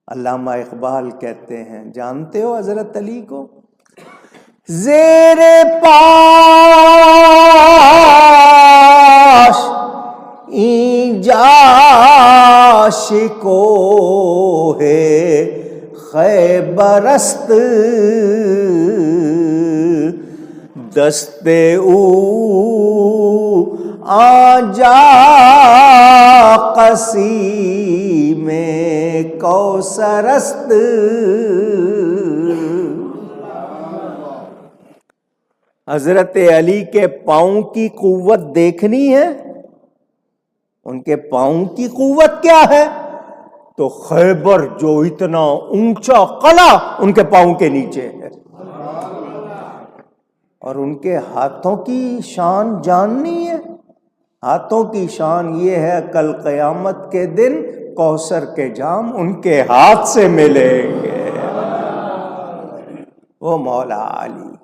علامہ اقبال کہتے ہیں، جانتے ہو حضرت علی کو؟ زیر پاش این جاش کو ہے خیبرست، دستے او آجا قسیم کوثرست۔ حضرت علی کے پاؤں کی قوت دیکھنی ہے؟ ان کے پاؤں کی قوت کیا ہے؟ تو خیبر جو اتنا اونچا قلعہ ان کے پاؤں کے نیچے ہے، اور ان کے ہاتھوں کی شان جاننی ہے؟ ہاتھوں کی شان یہ ہے، کل قیامت کے دن کوثر کے جام ان کے ہاتھ سے ملیں گے۔ وہ مولا علی